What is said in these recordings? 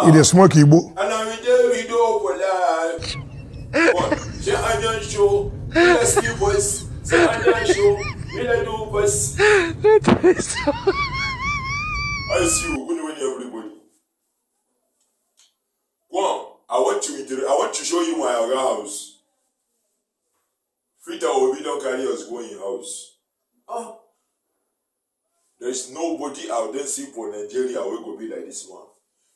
It is smoky book. And I will video for life. Say I don't show. Let's keep voice. Say I don't show. Let's do voice. I see you. Good morning, everybody. Go on. I want to show you my other house. Frita will be don't carry us going in house. There is nobody out there see for Nigeria will go be like this man.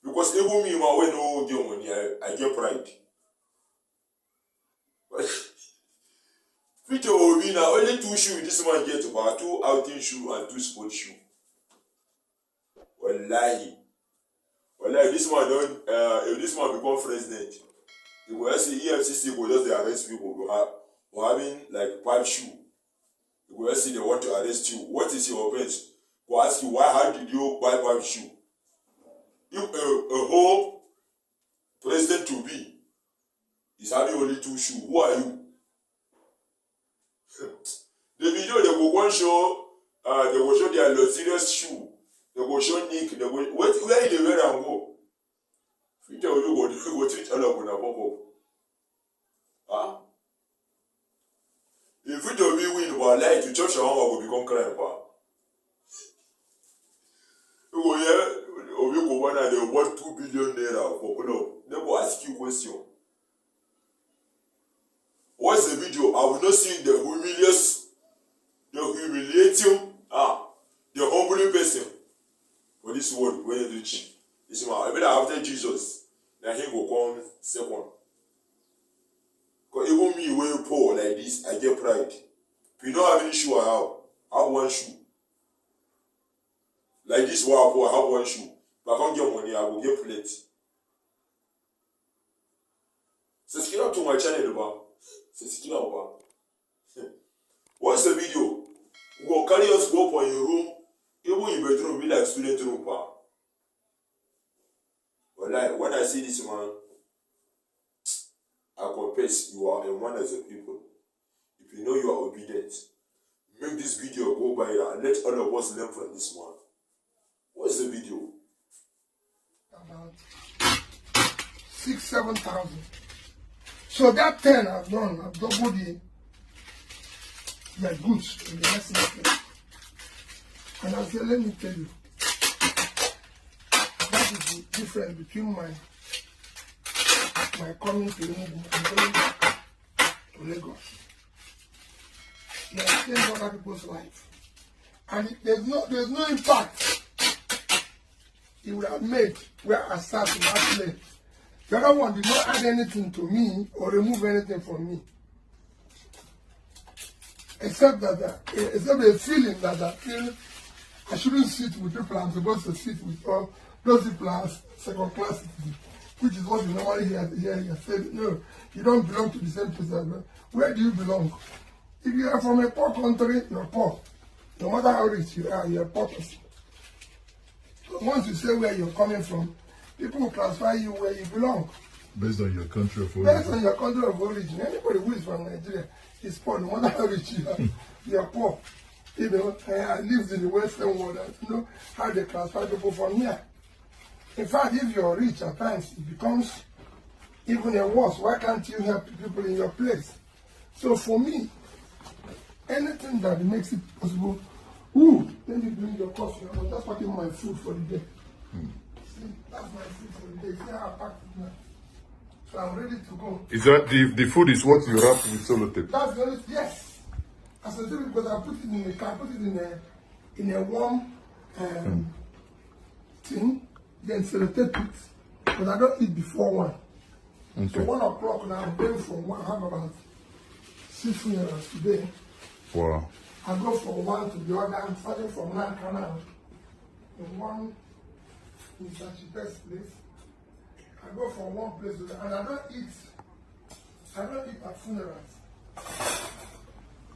Because even me, when no deal money, I get pride. Frita will be now only 2 shoes. This man get about 2 outing shoe and 2 sport shoe. Wallahi, this man don't. If this man become president, he will see EFCC will just arrest people who having like 5 shoes. He will see they want to arrest you. What is your offense? Will ask you how did you buy 5 shoes? If a whole president to be is having only 2 shoes, who are you? The video they will go show, they will show their luxurious shoe. They will show Nick. They will where they wear and go. Future will go treat all of them pop up. If it will be win about light, to church will become crying power. You go here. They want 2 billion naira for club. They will ask you question. What's the video? I will not see the humiliating, the humbling person for this world when you reach. This man, I better after Jesus, then he will come second. Because even me, when you poor like this, I get pride. If you don't have any shoe, I have 1 shoe. Like this, I have 1 shoe. If I can't get money, I will get plate. Subscribe to my channel, subscribe. What's the video? We will carry us go for your room, even in bedroom, be like student room. But when I see this man, I confess you are a one as a people. If you know you are obedient, make this video go viral and let all of us learn from this man. What's the video? About 6,000-7,000. So that 10 I've done, I've doubled the goods in the next market. And I said, let me tell you, that is the difference between my coming to London and going back to Lagos. It has changed other people's life. And there's no impact it would have made where I sat in that place. The other one did not add anything to me or remove anything from me. Except a feeling that I feel I shouldn't sit with people I'm supposed to sit with, or those people are second class citizens, which is what you normally hear here. Said, no, you don't belong to the same place as well. Where do you belong? If you are from a poor country, you're poor. No matter how rich you are, you're a poor person. So once you say where you're coming from, people will classify you where you belong. Based on your country of origin. Based on your country of origin. Anybody who is from Nigeria is poor, no matter how rich you are, you're poor. You know, I lived in the Western world, and you know how they classify people from here. In fact, if you're rich at times, it becomes even a worse. Why can't you help people in your place? So for me, anything that makes it possible, let me bring your coffee. I'm just packing my food for the day. See, that's my food for the day. See how I packed it now. So I'm ready to go. Is that the food is what you wrap with sellotape? That's the only, yes. As I do it because I put it in the car, put it in a warm thing, then sellotape it. Because I don't eat before 1. Okay. So 1 o'clock now, I'm going from 1, I have about 6 funerals today. Wow. I go from 1 to the other. I'm starting from Canal. In 1 is the cheapest place. I go from 1 place to the other. And I don't eat at funerals.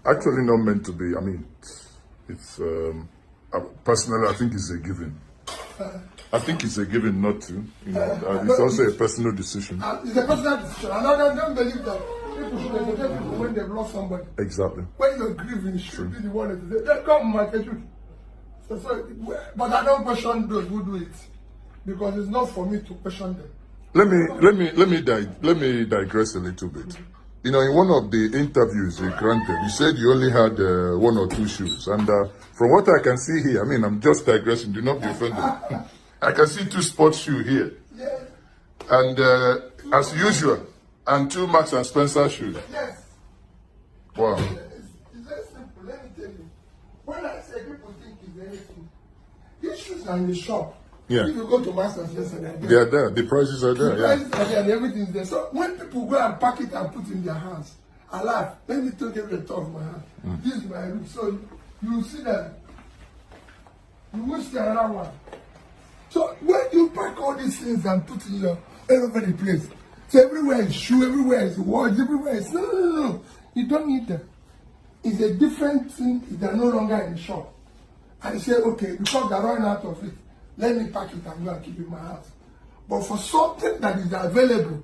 Actually not meant to be. I mean, it's personally I think it's a given. I think it's a given not to. You know, it's also a personal decision. It's a personal decision. And I don't believe that people should entertain people when they've lost somebody. Exactly. When you're grieving, you should be the one that say, come, my truth. But I don't question those who do it. because it's not for me to question them. Let me digress a little bit. You know, in one of the interviews you granted, you said you only had 1 or 2 shoes, and from what I can see here, I mean, I'm just digressing. Do not be offended. I can see 2 sports shoes here, Yes. and as usual, and 2 Marks and Spencer shoes. Yes. Wow. It's very simple. Let me tell you. When I say people think it's anything, these shoes are in the shop. Yeah. If you go to Master Spencer, They are there. The prices are there. the prices are there and everything's there. So when people go and pack it and put it in their hands, I laugh. Let me take it the top of my hand. This is my room. So you will see that. You will see another one. So when you pack all these things and put in your all over the place, so everywhere is shoe, everywhere is watch, everywhere is no. You don't need them. It's a different thing if they're no longer in the shop. And you say, okay, because they're running out of it, let me pack it and go and keep it in my house. But for something that is available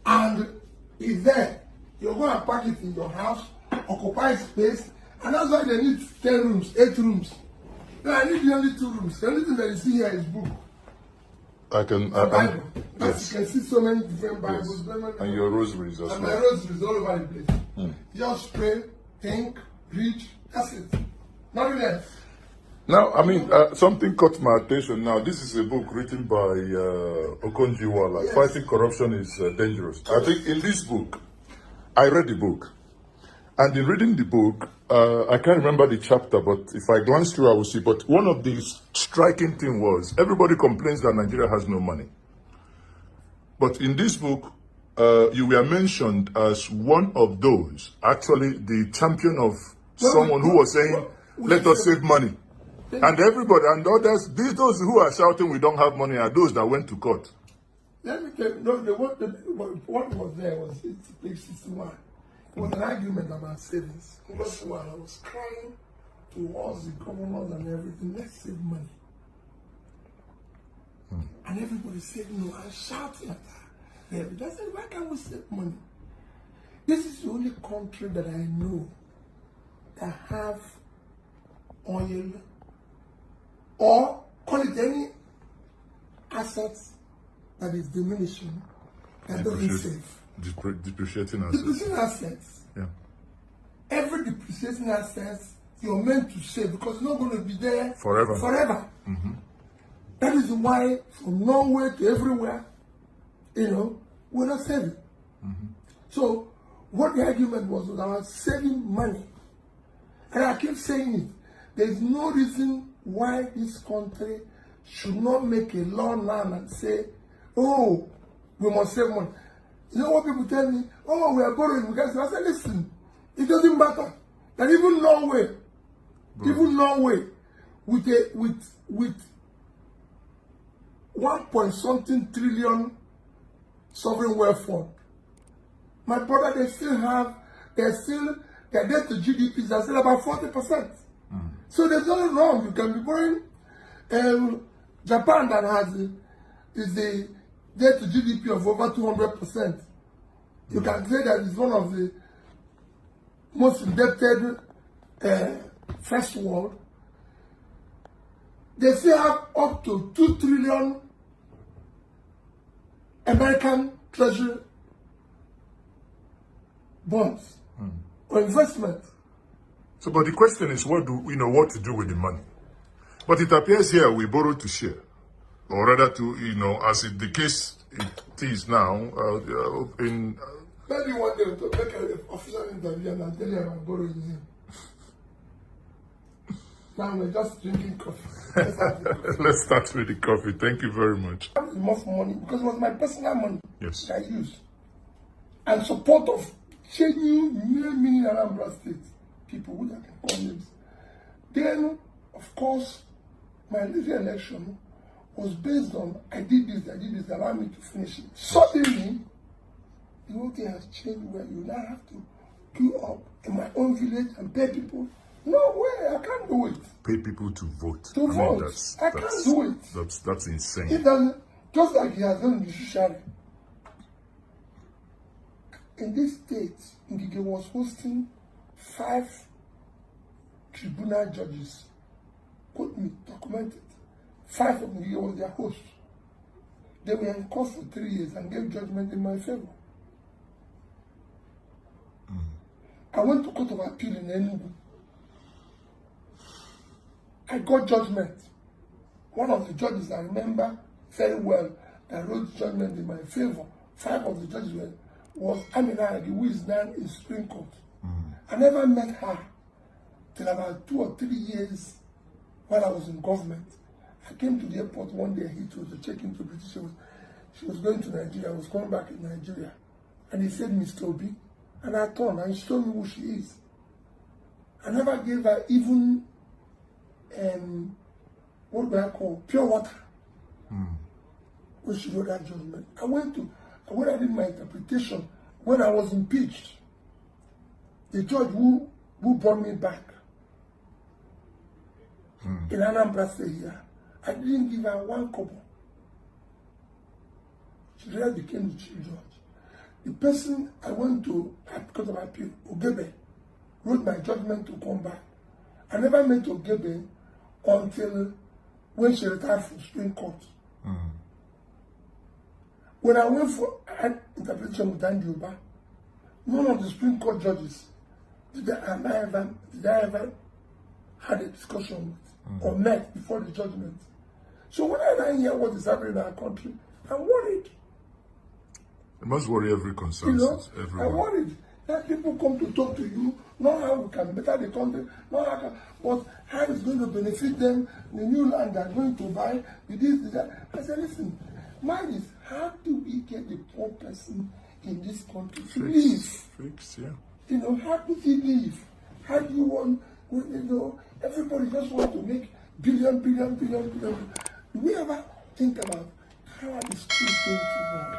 and is there, you're going to pack it in your house, occupy space, and that's why they need 10 rooms, 8 rooms. No, I need the only 2 rooms. The only thing that you see here is book. Bible. Yes. You can see so many different Bibles. Yes. And your rosaries as well. And my rosaries all over the place. Just pray, think, read, that's it. Nothing else. Now, I mean, something caught my attention. Now, this is a book written by Okonjo-Iweala. Yes. Fighting Corruption is Dangerous. I think in this book, I read the book. And in reading the book, I can't remember the chapter, but if I glance through, I will see. But one of the striking things was, everybody complains that Nigeria has no money. But in this book, you were mentioned as one of those, actually the champion of someone who was saying, let us save money. And everybody, and others, those who are shouting we don't have money are those that went to court. Let me tell you, no, what was there was page 61. It was an argument about savings. Because while I was crying towards the governors and everything, let's save money. And everybody said no, and shouting at that. I said, why can't we save money? This is the only country that I know that have oil or call it any assets that is diminishing that doesn't save. Depreciating assets. Depreciating assets. Yeah. Every depreciating assets you're meant to save because it's not going to be there Forever. Mm-hmm. That is why from Norway to everywhere, we're not saving. Mm-hmm. So what the argument was about saving money. And I keep saying it. There's no reason why this country should not make a law now and say, oh, we must save money. You know what people tell me? Oh, we are borrowing. I say, listen, it doesn't matter. That even Norway, with 1.something trillion sovereign wealth fund, my brother, their debt to GDP is still about 40%. So there's nothing wrong. You can be borrowing. Japan that is the debt to GDP of over 200%. You can say that it's one of the most indebted first world. They still have up to 2 trillion American treasury bonds or investment. So, but the question is, what to do with the money? But it appears here we borrow to share, or rather to, as the case it is now, Maybe one day to make an official interview and I'll tell you about borrowing him. Now we're just drinking coffee. Let's start with the coffee. Thank you very much. I have enough money because it was my personal money yes. that I used. And support of changing many Anambra State people who can call names. Then, of course, my little election was based on I did this, allow me to finish it. Suddenly, the whole thing has changed where you now have to queue up in my own village and pay people. No way, I can't do it. Pay people to vote. To vote. I can't do it. That's insane. It doesn't, just like he has done in the judiciary. In this state, Ngige was hosting 5 tribunal judges. Quote me, documented. 5 of Ngige was their host. They were in court for 3 years and gave judgment in my favor. I went to Court of Appeal in Enugu. I got judgment. One of the judges I remember very well that wrote judgment in my favor. 5 of the judges was Amina Agi, who is now in Supreme Court. I never met her till about 2 or 3 years while I was in government. I came to the airport one day, he was checking to British. She was going to Nigeria, I was coming back in Nigeria. And he said, Mr. Obi. And I turned and she told me who she is. I never gave her even, what do I call, pure water. When she wrote that judgment. When I did my interpretation, when I was impeached, the judge who brought me back in Anambra State here, I didn't give her 1 kobo. She later became the chief judge. The person I went to at Court of Appeal, Ogebe, wrote my judgment to come back. I never met Ogebe until when she retired from Supreme Court. When I went for an interpretation with Andy Oba, none of the Supreme Court judges did I ever had a discussion with or met before the judgment. So when I now hear what is happening in our country, I'm worried. It must worry every consensus, everyone. I'm worried that people come to talk to you, not how we can better the country, not how but how it's going to benefit them, the new land they're going to buy, with this, that. I said, listen, mine is how do we get the poor person in this country to live? How do they live? How do you want, everybody just want to make billion. Do we ever think about how are the schools going to run?